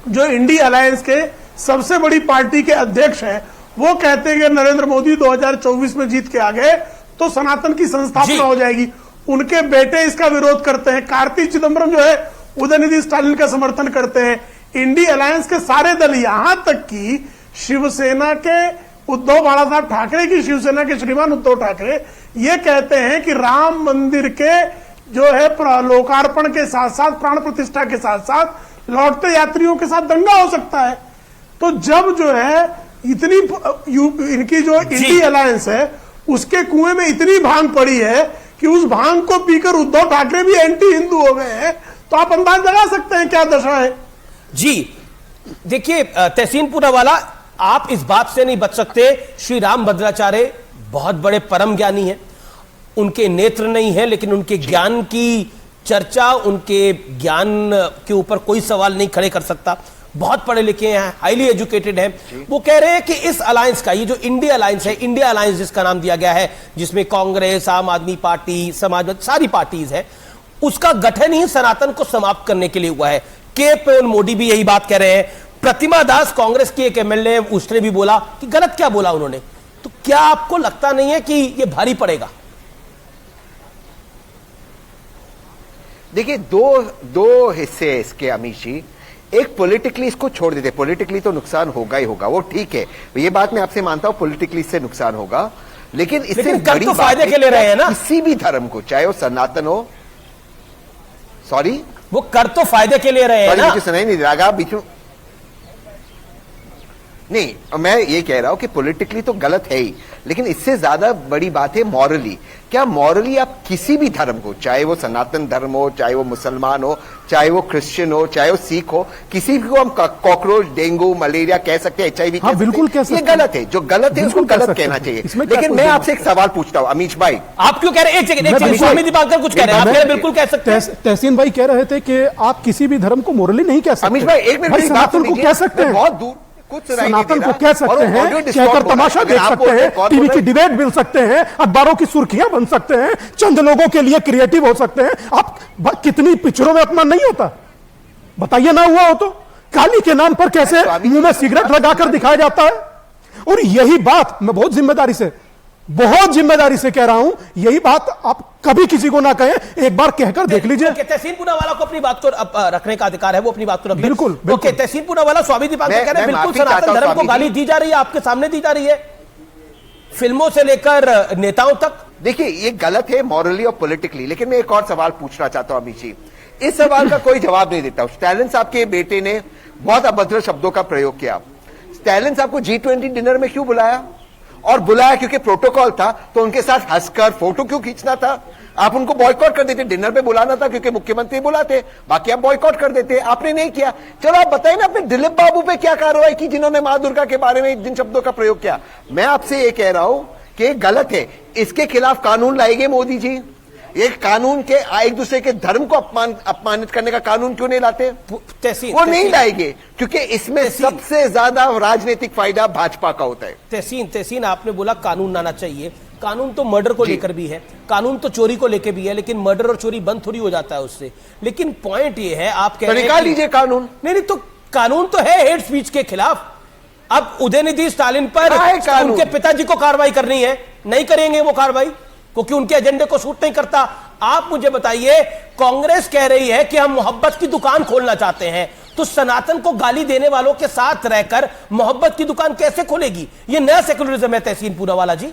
जो इंडी अलायंस के सबसे बड़ी पार्टी के अध्यक्ष हैं, वो कहते हैं कि नरेंद्र मोदी 2024 में जीत के आ गए तो सनातन की संस्थापना हो जाएगी। उनके बेटे इसका विरोध करते हैं। कार्ति चिदम्बरम जो है उदयनिधि स्टालिन का समर्थन करते हैं। इंडी अलायंस के सारे दल, यहां तक कि शिवसेना के उद्धव बाला साहब ठाकरे की शिवसेना के श्रीमान उद्धव ठाकरे ये कहते हैं कि राम मंदिर के जो है लोकार्पण के साथ साथ, प्राण प्रतिष्ठा के साथ साथ लौटते यात्रियों के साथ दंगा हो सकता है। तो जब जो है इतनी इनकी जो इंडी अलायंस है उसके कुएं में इतनी भांग पड़ी है कि उस भांग को पीकर उद्धव ठाकरे भी एंटी हिंदू हो गए हैं, तो आप अंदाज लगा सकते हैं क्या दशा है। जी देखिए तहसीन पूनावाला, आप इस बात से नहीं बच सकते। श्री राम भद्राचार्य बहुत बड़े परम ज्ञानी हैं, उनके नेत्र नहीं है लेकिन उनके ज्ञान की चर्चा, उनके ज्ञान के ऊपर कोई सवाल नहीं खड़े कर सकता। बहुत पढ़े लिखे हैं, हाईली एजुकेटेड हैं। वो कह रहे हैं कि इस अलायंस का, ये जो इंडिया अलायंस है, इंडिया अलायंस जिसका नाम दिया गया है, जिसमें कांग्रेस, आम आदमी पार्टी, समाजवादी, सारी पार्टीज है, उसका गठन ही सनातन को समाप्त करने के लिए हुआ है। के पवन मोदी भी यही बात कह रहे हैं। प्रतिमा दास कांग्रेस की एक एमएलए, उसने भी बोला कि गलत क्या बोला उन्होंने। तो क्या आपको लगता नहीं है कि यह भारी पड़ेगा? देखिए, दो हिस्से हैं इसके अमीश जी। एक पॉलिटिकली इसको छोड़ देते, पॉलिटिकली तो नुकसान होगा ही होगा, वो ठीक है, ये बात मैं आपसे मानता हूं, पॉलिटिकली इससे नुकसान होगा। लेकिन इससे बड़ी तो फायदे के लिए रहे हैं ना, किसी भी धर्म को, चाहे वो सनातन हो, सॉरी, वो कर तो फायदे के लिए रहे हैं ना। मुझे सुनाई नहीं लगा बीच में। नहीं, मैं ये कह रहा हूं कि पॉलिटिकली तो गलत है ही, लेकिन इससे ज्यादा बड़ी बात है मॉरली। क्या मॉरली आप किसी भी धर्म को, चाहे वो सनातन धर्म हो, चाहे वो मुसलमान हो, चाहे वो क्रिश्चियन हो, चाहे वो सिख हो, किसी को हम कॉकरोच, डेंगू, मलेरिया कह सकते हैं, HIV हाँ, बिल्कुल कह सकते हैं। ये गलत है, जो गलत है उसको गलत कहना चाहिए। लेकिन मैं आपसे एक सवाल पूछता हूं अमीश भाई, आप क्यों कह रहे हैं? एक सेकंड, स्वामी दीपांकर कुछ कह रहे हैं, आप कह रहे बिल्कुल कह सकते हैं। तहसीन भाई कह रहे थे कि आप किसी भी धर्म को मोरली नहीं कह सकते। अमीश भाई एक मिनट, सनातन को कह सकते हैं, बहुत दूर सनातन को कह सकते हैं, कहकर तमाशा देख सकते हैं, टीवी की डिबेट मिल सकते हैं, अखबारों की सुर्खियां बन सकते हैं, चंद लोगों के लिए क्रिएटिव हो सकते हैं। आप कितनी पिक्चरों में अपना नहीं होता, बताइए ना हुआ हो तो। काली के नाम पर कैसे मुंह में सिगरेट लगाकर दिखाया जाता है। और यही बात मैं बहुत जिम्मेदारी से कह रहा हूं, यही बात आप कभी किसी को ना कहें, एक बार कहकर देख लीजिए। तहसीन पूनावाला को अपनी बात को रखने का अधिकार है, वो अपनी बात को रखें। बिल्कुल। ओके, तहसीन पूनावाला, स्वामी दीपांकर कह रहे हैं बिल्कुल सनातन धर्म को गाली दी जा रही है, आपके सामने दी जा रही है, फिल्मों से लेकर नेताओं तक। देखिए, ये गलत है मॉरली और पॉलिटिकली। लेकिन मैं एक और सवाल पूछना चाहता हूं अमीश जी, इस सवाल का कोई जवाब नहीं देता। स्टालिन साहब के बेटे ने बहुत अभद्र शब्दों का प्रयोग किया। स्टालिन साहब को G20 डिनर में क्यों बुलाया? और बुलाया क्योंकि प्रोटोकॉल था, तो उनके साथ हंसकर फोटो क्यों खींचना था? आप उनको बॉयकॉट कर देते, डिनर पे बुलाना था क्योंकि मुख्यमंत्री बुलाते, बाकी आप बॉयकॉट कर देते, आपने नहीं किया। चलो आप बताइए ना, आपने दिलीप बाबू पे क्या कार्रवाई की जिन्होंने मां दुर्गा के बारे में जिन शब्दों का प्रयोग किया? मैं आपसे ये कह रहा हूं कि गलत है, इसके खिलाफ कानून लाएंगे मोदी जी। ये कानून के एक दूसरे के धर्म को अपमानित करने का कानून क्यों नहीं लाते? वो नहीं लाएंगे क्योंकि इसमें सबसे ज्यादा राजनीतिक फायदा भाजपा का होता है। तहसीन, आपने बोला कानून लाना चाहिए। कानून तो मर्डर को लेकर भी है, कानून तो चोरी को लेकर भी है, लेकिन मर्डर और चोरी बंद थोड़ी हो जाता है उससे। लेकिन पॉइंट ये है, आप कह रहे हैं निकाल लीजिए कानून। नहीं, तो कानून तो है हेट स्पीच के खिलाफ। अब उदयनिधि स्टालिन पर उनके पिताजी को कार्रवाई करनी है, नहीं करेंगे वो कार्रवाई क्योंकि उनके एजेंडे को सूट नहीं करता। आप मुझे बताइए, कांग्रेस कह रही है कि हम मोहब्बत की दुकान खोलना चाहते हैं, तो सनातन को गाली देने वालों के साथ रहकर मोहब्बत की दुकान कैसे खोलेगी? ये नया सेकुलरिज्म है तहसीन पूनावाला जी।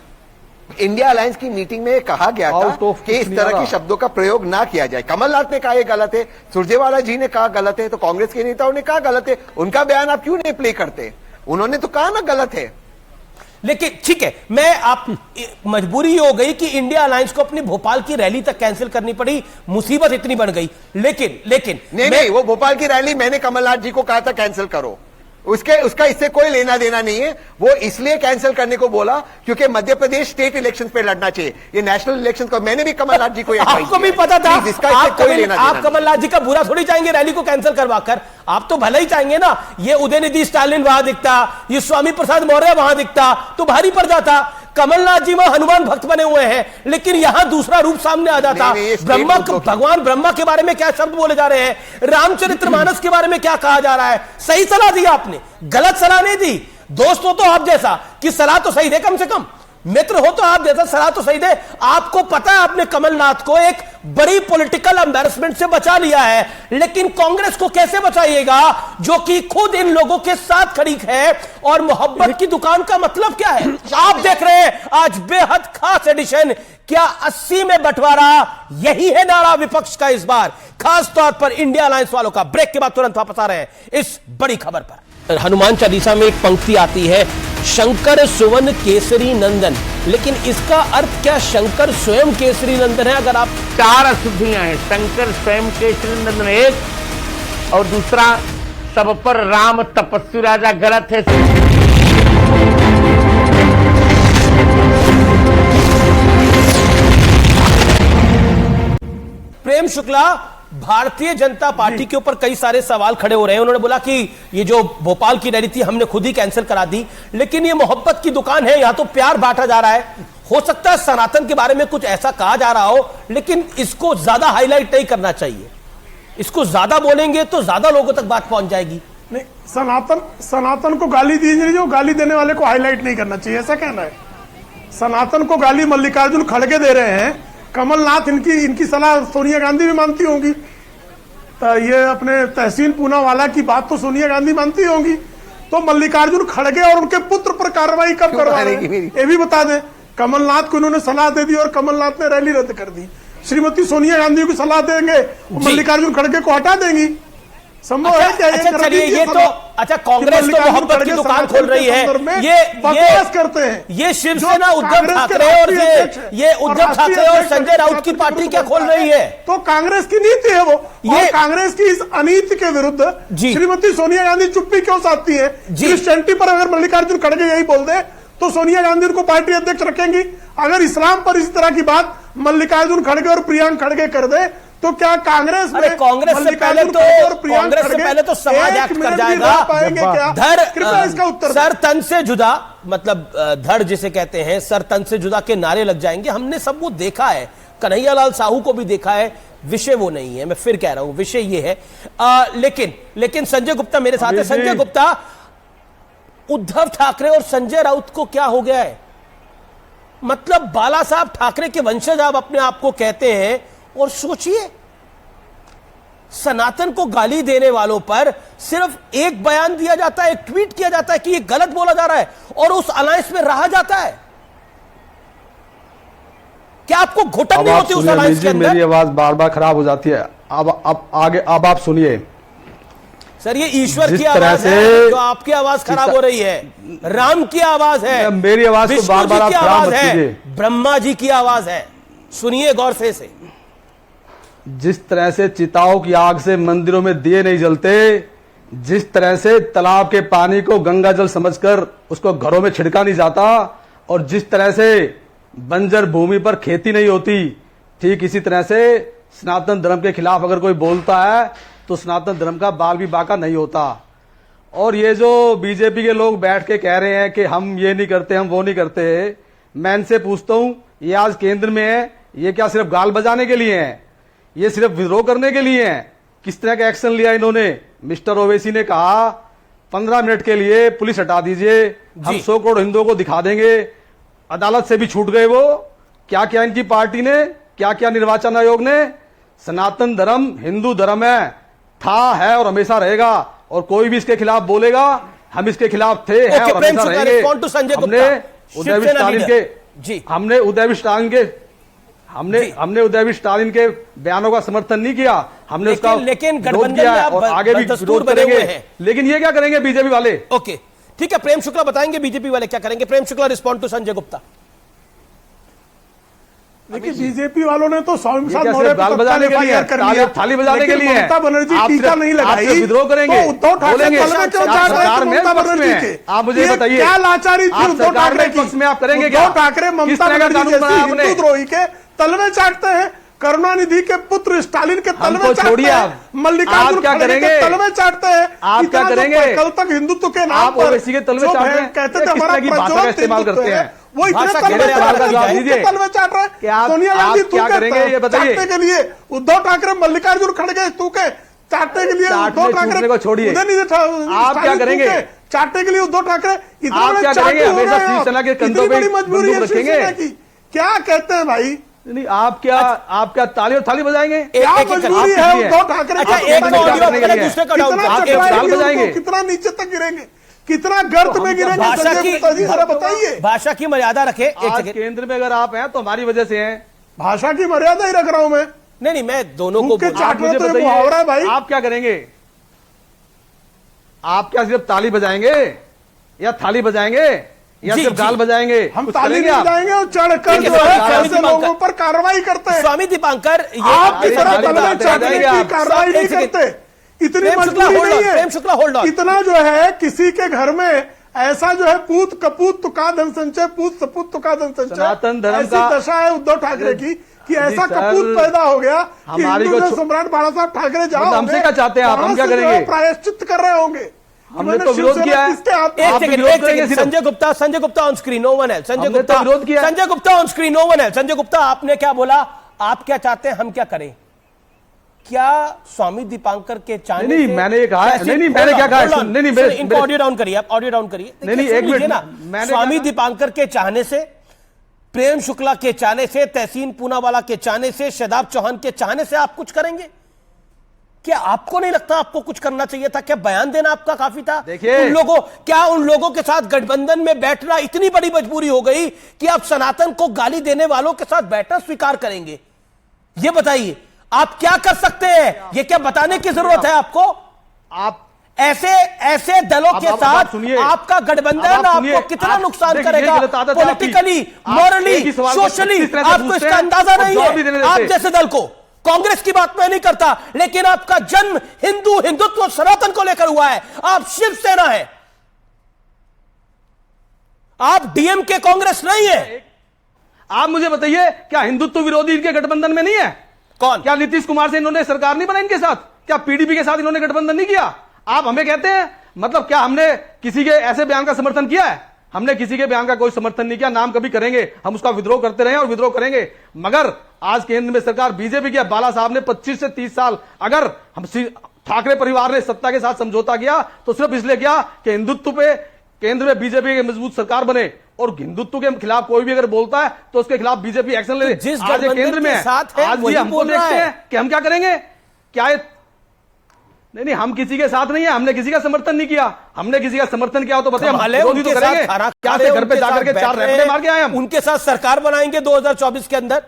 इंडिया अलायंस की मीटिंग में कहा गया था कि इस तरह के शब्दों का प्रयोग ना किया जाए। कमलनाथ ने कहा ये गलत है, सुरजेवाला जी ने कहा गलत है, तो कांग्रेस के नेताओं ने कहा गलत है। उनका बयान आप क्यों नहीं प्ले करते? उन्होंने तो कहा ना गलत है। लेकिन ठीक है, मैं आप मजबूरी हो गई कि इंडिया अलायंस को अपनी भोपाल की रैली तक कैंसिल करनी पड़ी, मुसीबत इतनी बढ़ गई। लेकिन नहीं, वो भोपाल की रैली मैंने कमलनाथ जी को कहा था कैंसिल करो, उसका इससे कोई लेना देना नहीं है। वो इसलिए कैंसिल करने को बोला क्योंकि मध्य प्रदेश स्टेट इलेक्शन पे लड़ना चाहिए, ये नेशनल इलेक्शन को मैंने भी कमलनाथ जी को आपको भी पता था, आप कमलनाथ जी का बुरा थोड़ी चाहेंगे रैली को कैंसिल करवाकर, आप तो भला ही चाहेंगे ना। ये उदयनिधि स्टालिन वहां दिखता, ये स्वामी प्रसाद मौर्य वहां दिखता तो भारी पड़ जाता। कमलनाथ जी वहां हनुमान भक्त बने हुए हैं, लेकिन यहां दूसरा रूप सामने आ जाता। भगवान ब्रह्मा के बारे में क्या शब्द बोले जा रहे हैं, रामचरितमानस के बारे में क्या कहा जा रहा है। सही सलाह दी आपने, गलत सलाह नहीं दी। दोस्त हो तो आप जैसा कि सलाह तो सही दे, कम से कम मित्र हो तो आप जैसा सलाह तो सही दे। आपको पता है आपने कमलनाथ को एक बड़ी पॉलिटिकल एम्बैरेसमेंट से बचा लिया है, लेकिन कांग्रेस को कैसे बचाइएगा जो कि खुद इन लोगों के साथ खड़ी है? और मोहब्बत की दुकान का मतलब क्या है? आप देख रहे हैं आज बेहद खास एडिशन। क्या 80 में बंटवारा, यही है नारा विपक्ष का इस बार, खास तौर पर इंडिया अलायंस वालों का। ब्रेक के बाद तुरंत वापस आ रहे हैं इस बड़ी खबर पर। हनुमान चालीसा में एक पंक्ति आती है, शंकर सुवन केसरी नंदन, लेकिन इसका अर्थ क्या शंकर स्वयं केसरी नंदन है? अगर आप 4 अशुद्धियां हैं, शंकर स्वयं केसरी नंदन एक, और दूसरा सब पर राम तपस्वी राजा, गलत है। प्रेम शुक्ला भारतीय जनता पार्टी के ऊपर कई सारे सवाल खड़े हो रहे हैं। उन्होंने बोला कि ये जो भोपाल की रैली थी हमने खुद ही कैंसिल करा दी, लेकिन ये मोहब्बत की दुकान है, यहां तो प्यार बांटा जा रहा है। हो सकता है सनातन के बारे में कुछ ऐसा कहा जा रहा हो, लेकिन इसको ज्यादा हाईलाइट नहीं करना चाहिए। इसको ज्यादा बोलेंगे तो ज्यादा लोगों तक बात पहुंच जाएगी। नहीं, सनातन को गाली दी जाए, जो गाली देने वाले को हाईलाइट नहीं करना चाहिए, ऐसा कहना है। सनातन को गाली मल्लिकार्जुन खड़गे दे रहे हैं, कमलनाथ इनकी सलाह सोनिया गांधी भी मानती होंगी, तो ये अपने तहसीन पूनावाला की बात तो सोनिया गांधी मानती होंगी। तो मल्लिकार्जुन खड़गे और उनके पुत्र पर कार्रवाई कब करवा रहे हैं ये भी बता दें। कमलनाथ को उन्होंने सलाह दे दी और कमलनाथ ने रैली रद्द कर दी। श्रीमती सोनिया गांधी को सलाह देंगे, मल्लिकार्जुन खड़गे को हटा देंगी। संभव है क्या? चलिए ये तो अच्छा, कांग्रेस तो मोहब्बत की दुकान खोल रही है, ये बकवास करते हैं। ये शिवसेना उद्धव ठाकरे और ये उद्धव ठाकरे और संजय राउत की पार्टी क्या खोल रही है? तो कांग्रेस की नीति है वो, ये कांग्रेस की इस अनीति के विरुद्ध श्रीमती सोनिया गांधी चुप्पी क्यों साधती है? क्रिश्चियनिटी पर अगर मल्लिकार्जुन खड़गे यही बोल दे तो सोनिया गांधी उनको पार्टी अध्यक्ष रखेंगी। अगर इस्लाम पर इस तरह की बात मल्लिकार्जुन खड़गे और प्रियंक खड़गे कर दे तो क्या कांग्रेस में कांग्रेस से पहले तो समाज एक्ट कर जाएगा। धड़ इसका उत्तर सर तन से जुदा, मतलब धड़ जिसे कहते हैं, सर तन से जुदा के नारे लग जाएंगे। हमने सब वो देखा है, कन्हैयालाल साहू को भी देखा है। विषय वो नहीं है, मैं फिर कह रहा हूं, विषय ये है। लेकिन संजय गुप्ता मेरे साथ है। संजय गुप्ता, उद्धव ठाकरे और संजय राउत को क्या हो गया है? मतलब बाला साहब ठाकरे के वंशज आप अपने आप को कहते हैं, और सोचिए सनातन को गाली देने वालों पर सिर्फ एक बयान दिया जाता है, एक ट्वीट किया जाता है कि ये गलत बोला जा रहा है, और उस अलायंस में रहा जाता है। क्या आपको घुटन नहीं होती उस अलायंस के अंदर? मेरी आवाज बार बार खराब हो जाती है। अब आप सुनिए सर, ये ईश्वर की आवाज है, जो आपकी आवाज खराब हो रही है। राम की आवाज है, मेरी आवाज को बार बार आवाज है, ब्रह्मा जी की आवाज है। सुनिए गौर से। जिस तरह से चिताओं की आग से मंदिरों में दिए नहीं जलते, जिस तरह से तालाब के पानी को गंगा जल समझकर उसको घरों में छिड़का नहीं जाता, और जिस तरह से बंजर भूमि पर खेती नहीं होती, ठीक इसी तरह से सनातन धर्म के खिलाफ अगर कोई बोलता है तो सनातन धर्म का बाल भी बाका नहीं होता। और ये जो बीजेपी के लोग बैठ के कह रहे हैं कि हम ये नहीं करते, हम वो नहीं करते, मैं इनसे पूछता हूं, ये आज केंद्र में है, ये क्या सिर्फ गाल बजाने के लिए है? ये सिर्फ विद्रोह करने के लिए है? किस तरह का एक्शन लिया इन्होंने? मिस्टर ओवैसी ने कहा 15 मिनट के लिए पुलिस हटा दीजिए, हम 100 करोड़ हिंदुओं को दिखा देंगे। अदालत से भी छूट गए वो। क्या क्या इनकी पार्टी ने, क्या क्या निर्वाचन आयोग ने? सनातन धर्म हिंदू धर्म है, था, है और हमेशा रहेगा। और कोई भी इसके खिलाफ बोलेगा, हम इसके खिलाफ थे, हैं और प्रेम हमेशा शुक्ला, रहेंगे। respond to संजय हमने गुप्ता, उदयवी शिवसेना स्टालिन लीडर। के जी। हमने उदयवी स्टालिन के हमने उदयवी स्टालिन के बयानों का समर्थन नहीं किया, हमने उसका लेकिन विरोध गठबंधन किया में है आप और आगे भी बदस्तूर विरोध बने हुए करेंगे। हैं। लेकिन ये क्या करेंगे बीजेपी वाले? ओके, ठीक है, प्रेम शुक्ला बताएंगे बीजेपी वाले क्या करेंगे। Prem Shukla, respond to Sanjay Gupta. देखिए, बीजेपी वालों ने तो स्वामी प्रसाद कैसे मौर्य गाल बजाने के लिए, थाली बजाने के लिए, ममता बनर्जी आप टीका नहीं लगाई, विद्रोह करेंगे, तो उद्धव ठाकरे बोलेंगे कल में क्यों चाट रहे थे ममता बनर्जी के? आप मुझे ये बताइए, क्या लाचारी थी आप उद्धव सरकार ठाकरे में पक्ष में आप करेंगे की? क्या? उद्धव ठाकरे किस ममता तरह का बनर्जी कानून जैसी बनाया आपने? हिंदू द्रोही के तलवे चाटते हैं, करुणानिधि के पुत्र स्टालिन के तलवे हमको चाटते छोड़िए हैं, आप। मल्लिकार्जुन आप क्या खड़गे के करेंगे? तलवे चाटते हैं। आप क्या इतना जो करेंगे? कल तक हिंदुत्व के नाम आप पर ओवैसी के तलवे जो चाटते हैं, कहते थे किस हमारा तरह की भाषा का प्रज्वलित इस्तेमाल हिंदुत्व करते है, हैं? वो इतने भाषा तलवे के चाट रहे जवाब हैं, दीजिए। तलवे चाट रहे कि हैं। आप- सोनिया आप गांधी क्या करेंगे ये बताइए। चाटने के लिए उद्धव ठाकरे, मल्लिकार्जुन खड़गे तू के चाटने के लिए चाटने उद्धव ठाकरे छूटने को छोड़िए। आप क्या करेंगे? चाटने के लिए उद्धव ठाकरे इतना आप बड़े क्या चाटू करेंगे? हो हमेशा रहे हैं आप। शिवसेना के कंधों इतनी पे बड़ी मजबूरी है बंदूक रखेंगे? शिवसेना की। क्या कहते हैं भाई? नहीं, आप क्या ताली और थाली बजाएंगे? क्या मजबूरी है उद्धव ठाकरे? अच्छा, एक तो ऑडियो अपने दूसरे का डाउन कितना कर- चटकाएंगे आप उनको, बजाएंगे? कितना नीचे तक गिरेंगे, कितना गर्त में गिरेंगे? भाषा संजय गुप्ता जी जरा बताइए। भाषा की मर्यादा रखे। एक आज सेकंड, केंद्र में अगर आप हैं तो हमारी वजह से हैं। भाषा की मर्यादा ही रख रहा हूं मैं। नहीं, मैं दोनों को मुंह के बोल- चाट आप मुझे तो ये बताइए, मुहावरा है भाई। आप क्या करेंगे? आप क्या सिर्फ ताली बजाएंगे या थाली बजाएंगे या जी, सिर्फ जी। गाल बजाएंगे? हम कुछ ताली करेंगे नहीं आप? बजाएंगे और चढ़कर ठीक है, जो है स्वामी ऐसे दीपांकर। लोगों पर कार्रवाई करते हैं। स्वामी दीपांकर, ये आप की तरह ताली तलवे बजाते चाटने जाएंगे की आप। कार्रवाई नहीं एक सेकंड। करते। इतनी प्रेम शुक्ला, मजबूरी hold on, नहीं प्रेम शुक्ला, hold है। on। इतना जो है किसी के घर में ऐसा जो है पूत कपूत तुका धन संचय, पूत सपूत तुका धन संचय, सनातन धर्म ऐसी का- दशा है उद्धव ठाकरे की कि ऐसा सर, कपूत पैदा हो गया कि हमारी हिंदू को जो सम्राट बाला साहब ठाकरे जहां मतलब हमसे क्या चाहते हैं आप? हम वहां क्या से जो है करेंगे? प्रायश्चित कर रहे होंगे। हमने इन्होंने तो विरोध शिवसेना किया है। किसके हाथ में- एक आप सेकंड, विरोध एक करेंगे सेकंड, सिर्फ? Sanjay Gupta on screen, no one है। संजय हमने गुप्ता, तो विरोध किया है। Sanjay Gupta on screen, no one है। संजय गुप्ता, आपने क्या बोला? आप क्या चाहते हैं, हम क्या करें? क्या स्वामी दीपांकर के चाहने नहीं, से- मैंने ये कहा है। कैसे- नहीं, मैंने क्या कहा है? hold on, नहीं, नहीं, sir, मेरे- इनको ऑडियो डाउन करिए, आप ऑडियो डाउन करिए। नहीं, देखिए, एक सुन लीजिए मिनट, ना, मैंने स्वामी कहा- दीपांकर के चाहने से, प्रेम शुक्ला के चाहने से, तहसीन पूनावाला के चाहने से, शादाब चौहान के चाहने से आप कुछ करेंगे? क्या आपको नहीं लगता आपको कुछ करना चाहिए था? क्या बयान देना आपका काफी था? देखिए, उन लोगों के साथ गठबंधन में बैठना इतनी बड़ी मजबूरी हो गई कि आप सनातन को गाली देने वालों के साथ बैठना स्वीकार करेंगे? ये बताइए, आप क्या कर सकते हैं? ये क्या बताने की जरूरत है आपको? आप ऐसे दलों के अब साथ सुनिए। आपका गठबंधन आपको कितना नुकसान करेगा? पॉलिटिकली, मॉरली, सोशली, आपको इसका अंदाजा नहीं है। आप जैसे दल को, कांग्रेस की बात मैं नहीं करता, लेकिन आपका जन्म हिंदुत्व और सनातन को लेकर हुआ है। आप शिवसेना है, आप डीएमके कांग्रेस नहीं है। आप मुझे बताइए, क्या हिंदुत्व विरोधी इनके गठबंधन में नहीं है? कौन? क्या नीतीश कुमार से इन्होंने सरकार नहीं बनाई इनके साथ? क्या पीडीपी के साथ इन्होंने गठबंधन नहीं किया? आप हमें कहते हैं, मतलब क्या हमने किसी के ऐसे बयान का समर्थन किया है? हमने किसी के बयान का कोई समर्थन नहीं किया, नाम कभी करेंगे, हम उसका विद्रोह करते रहे और विद्रोह करेंगे। मगर आज केंद्र में सरकार बीजेपी की, बाला साहब ने 25 से 30 साल, अगर हम ठाकरे परिवार ने सत्ता के साथ समझौता किया तो सिर्फ इसलिए किया कि हिंदुत्व पे केंद्र में बीजेपी की मजबूत सरकार बने, और हिंदुत्व के खिलाफ कोई भी अगर बोलता है तो उसके खिलाफ बीजेपी एक्शन ले। जिस आज ये केंद्र में है, आज भी हमको देखते हैं कि हम क्या करेंगे। क्या ये नहीं, हम किसी के साथ नहीं है, हमने किसी का समर्थन नहीं किया। हमने किसी का समर्थन किया हो तो बताइए, हम विरोधी तो करेंगे। क्या से घर पे जाकर के 4 रैपटे मार के आए हम? उनके साथ सरकार बनाएंगे 2024 के अंदर।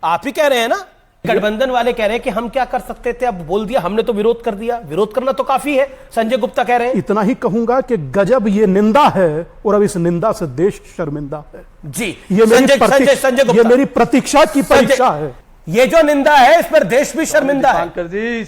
आप ही कह रहे हैं ना, गठबंधन वाले कह रहे हैं कि हम क्या कर सकते थे, अब बोल दिया, हमने तो विरोध कर दिया। विरोध करना तो काफी है, संजय गुप्ता कह रहे हैं। इतना ही कहूंगा कि गजब ये निंदा है, और अब इस निंदा से देश शर्मिंदा है। जी, ये संजय गुप्ता, ये मेरी प्रतीक्षा की परीक्षा है। ये जो निंदा है, इस पर देश भी शर्मिंदा है। दीपांकर जी,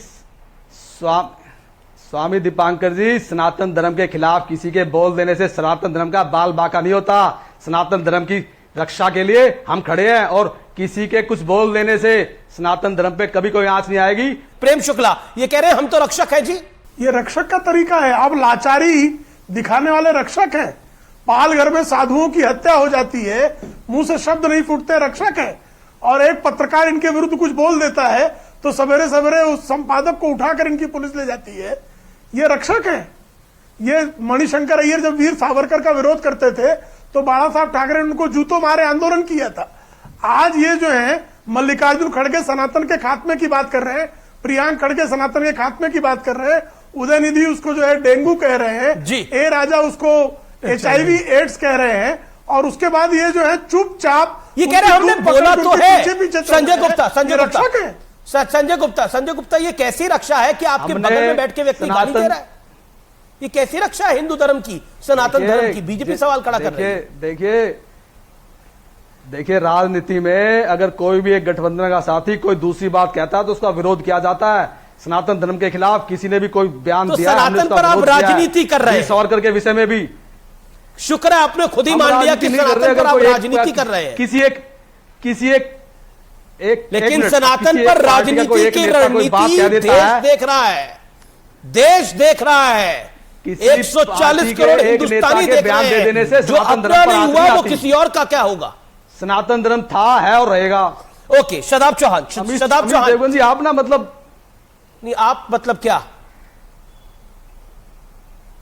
स्वामी दीपांकर जी, सनातन धर्म के खिलाफ किसी के बोल देने से सनातन धर्म का बाल बाका नहीं होता। सनातन धर्म की रक्षा के लिए हम खड़े हैं, और किसी के कुछ बोल देने से सनातन धर्म पे कभी कोई आंच नहीं आएगी। प्रेम शुक्ला ये कह रहे हैं हम तो रक्षक हैं जी। ये रक्षक का तरीका है, आप लाचारी दिखाने वाले रक्षक हैं। पाल घर में साधुओं की हत्या हो जाती है, मुंह से शब्द नहीं फूटते, रक्षक है। और एक पत्रकार इनके विरुद्ध कुछ बोल देता है तो सवेरे सवेरे उस संपादक को उठाकर इनकी पुलिस ले जाती है। ये रक्षक है। ये मणिशंकर अय्यर जब वीर सावरकर का विरोध करते थे तो बाला साहब ठाकरे ने उनको जूतों मारे आंदोलन किया था। आज ये जो है मल्लिकार्जुन खड़गे सनातन के खात्मे की बात कर रहे हैं। प्रियांक खड़गे सनातन के खात्मे की बात कर रहे हैं, उदयनिधि उसको जो है डेंगू कह रहे हैं जी, ए राजा उसको HIV एड्स कह रहे हैं, और उसके बाद ये जो है चुपचाप ये कह रहे हैं हमने बोला तो है। संजय गुप्ता ये कैसी रक्षा है कि आपके बगल में बैठ के व्यक्ति गाली दे रहा है? ये कैसी रक्षा है हिंदू धर्म की, सनातन धर्म की? बीजेपी सवाल खड़ा कर रही है। देखिए राजनीति में अगर कोई भी एक गठबंधन का साथी कोई दूसरी बात कहता है तो उसका विरोध किया जाता है। सनातन धर्म के खिलाफ किसी ने भी कोई बयान तो दिया, सनातन पर आप राजनीति कर रहे हैं। सावरकर के विषय में भी शुक्र है आपने खुद ही मान लिया कि सनातन पर आप राजनीति कर रहे हैं। लेकिन सनातन पर राजनीति की रणनीति देश देख रहा है, देश देख रहा है। 140 करोड़ हिंदुस्तानी देख रहे हैं। जो अपना नहीं हुआ वो किसी और का क्या होगा? सनातन धर्म था, है और रहेगा। ओके, शादाब चौहान देवगन जी, आप ना मतलब नहीं, आप मतलब क्या?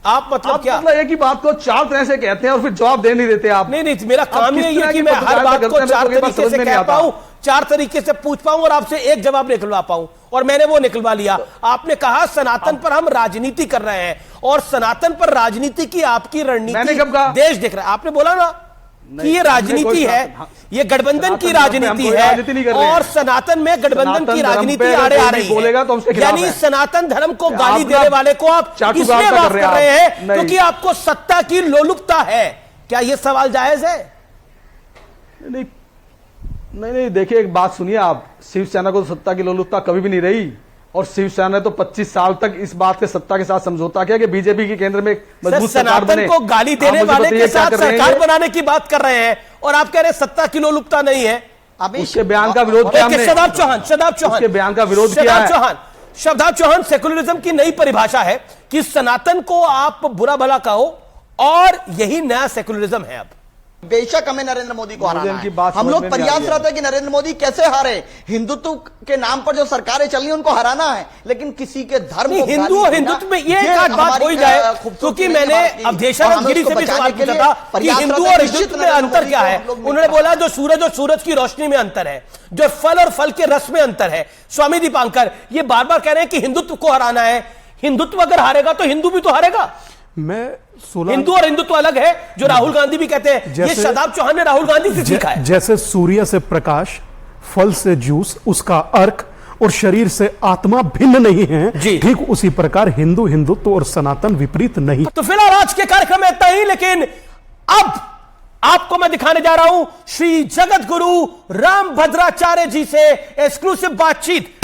आप मतलब क्या? मतलब एक ही बात को चार तरह से कहते हैं और फिर जवाब दे नहीं देते आप। नहीं, मेरा काम ही है कि मैं हर बात को चार तरीके से कह पाऊं, चार तरीके से पूछ पाऊं और आपसे एक जवाब निकलवा पाऊं, और मैंने वो निकलवा लिया। आपने कहा सनातन पर हम राजनीति कर रहे हैं, और सनातन पर राजनीति की आपकी रणनीति देश देख रहा है। आपने बोला ना कि ये राजनीति है, ये गठबंधन की राजनीति है, और सनातन में गठबंधन की राजनीति आड़े आ रही है। यानी सनातन धर्म को गाली देने वाले को आप इसलिए माफ कर रहे हैं क्योंकि आपको सत्ता की लोलुपता है। क्या ये सवाल जायज है? नहीं, देखिए एक बात सुनिए आप, शिवसेना को तो सत्ता की लोलुपता कभी भी नहीं रही, और शिवसेना ने तो 25 साल तक इस बात के सत्ता के साथ समझौता किया कि बीजेपी के केंद्र में एक मजबूत सरकार बने। को गाली देने वाले के साथ सरकार बनाने की बात कर रहे हैं, और आप कह रहे हैं सत्ता की लोलुपता नहीं है। उसके बयान का विरोध किया हमने। शादाब चौहान उसके बयान का विरोध किया है। शादाब चौहान, सेकुलरिज्म की नई परिभाषा है कि सनातन को आप बुरा भला कहो, और यही नया सेकुलरिज्म है। अब बेशक हमें नरेंद्र मोदी को हराना है, हम लोग प्रयासरत है कि नरेंद्र मोदी कैसे हारे। हिंदुत्व के नाम पर जो सरकारें चल रही हैं उनको हराना है, लेकिन किसी के धर्म को हिंदुत्व में ये एक बात हो जाए, क्योंकि मैंने अवधेशानंद गिरी से भी सवाल पूछा था कि हिंदू और हिंदुत्व में अंतर क्या है। उन्होंने बोला जो सूरज और सूरज की रोशनी में अंतर है, जो फल और फल के रस में अंतर है। स्वामी दीपांकर ये बार बार कह रहे हैं कि हिंदुत्व को हराना है। हिंदुत्व अगर हारेगा तो हिंदू भी तो हारेगा। हिंदू और हिंदुत्व अलग है, जो राहुल गांधी भी कहते हैं। ये शादाब चौहान ने राहुल गांधी से सीखा है। जैसे सूर्य से प्रकाश, फल से जूस, उसका अर्क, और शरीर से आत्मा भिन्न नहीं है, ठीक उसी प्रकार हिंदू हिंदुत्व और सनातन विपरीत नहीं। तो फिलहाल आज के कार्यक्रम में इतना ही, लेकिन अब आपको मैं दिखाने जा रहा हूं श्री जगत गुरु रामभद्राचार्य जी से एक्सक्लूसिव बातचीत।